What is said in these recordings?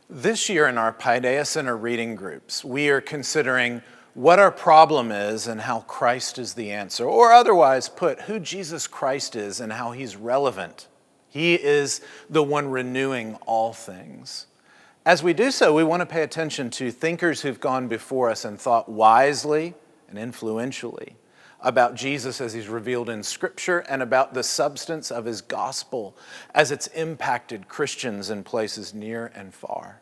This year in our Paideia Center reading groups, we are considering what our problem is and how Christ is the answer, or otherwise put, who Jesus Christ is and how he's relevant. He is the one renewing all things. As we do so, we want to pay attention to thinkers who've gone before us and thought wisely and influentially about Jesus as he's revealed in Scripture and about the substance of his gospel as it's impacted Christians in places near and far.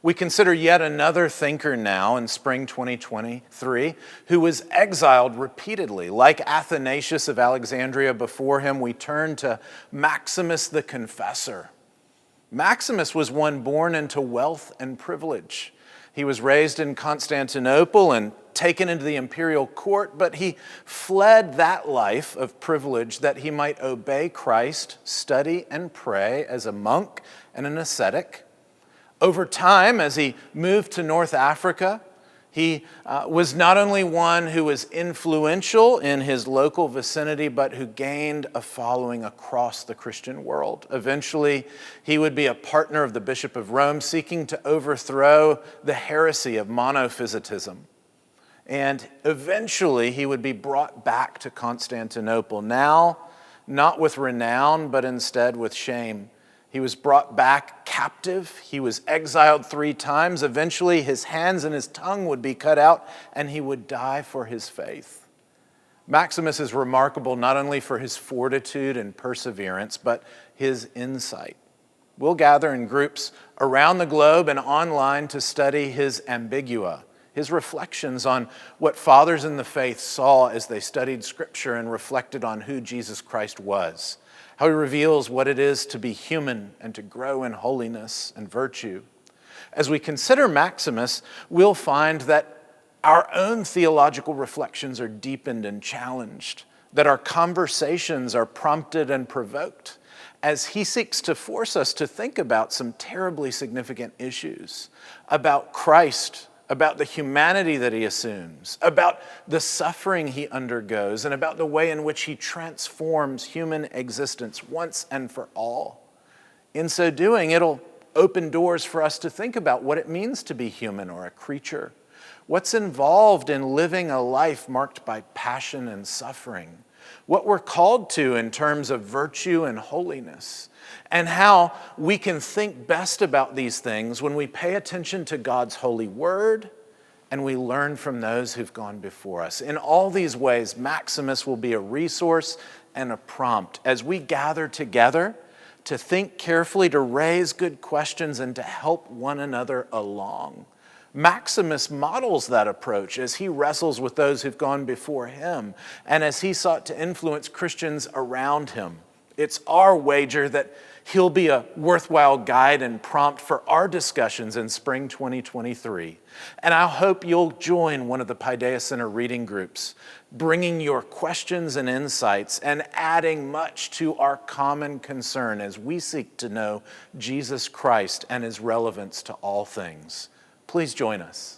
We consider yet another thinker now in spring 2023 who was exiled repeatedly. Like Athanasius of Alexandria before him, we turn to Maximus the Confessor. Maximus was one born into wealth and privilege. He was raised in Constantinople and taken into the imperial court, but he fled that life of privilege that he might obey Christ, study and pray as a monk and an ascetic. Over time, as he moved to North Africa, he was not only one who was influential in his local vicinity, but who gained a following across the Christian world. Eventually, he would be a partner of the Bishop of Rome, seeking to overthrow the heresy of monophysitism. And eventually, he would be brought back to Constantinople, now not with renown, but instead with shame. He was brought back captive. He was exiled 3 times. Eventually, his hands and his tongue would be cut out, and he would die for his faith. Maximus is remarkable not only for his fortitude and perseverance, but his insight. We'll gather in groups around the globe and online to study his Ambigua, his reflections on what fathers in the faith saw as they studied Scripture and reflected on who Jesus Christ was. How he reveals what it is to be human and to grow in holiness and virtue. As we consider Maximus, we'll find that our own theological reflections are deepened and challenged, that our conversations are prompted and provoked, as he seeks to force us to think about some terribly significant issues, about Christ, about the humanity that he assumes, about the suffering he undergoes, and about the way in which he transforms human existence once and for all. In so doing, it'll open doors for us to think about what it means to be human or a creature, what's involved in living a life marked by passion and suffering, what we're called to in terms of virtue and holiness, and how we can think best about these things when we pay attention to God's holy word and we learn from those who've gone before us. In all these ways, Maximus will be a resource and a prompt as we gather together to think carefully, to raise good questions, and to help one another along. Maximus models that approach as he wrestles with those who've gone before him and as he sought to influence Christians around him. It's our wager that he'll be a worthwhile guide and prompt for our discussions in spring 2023. And I hope you'll join one of the Paideia Center reading groups, bringing your questions and insights and adding much to our common concern as we seek to know Jesus Christ and his relevance to all things. Please join us.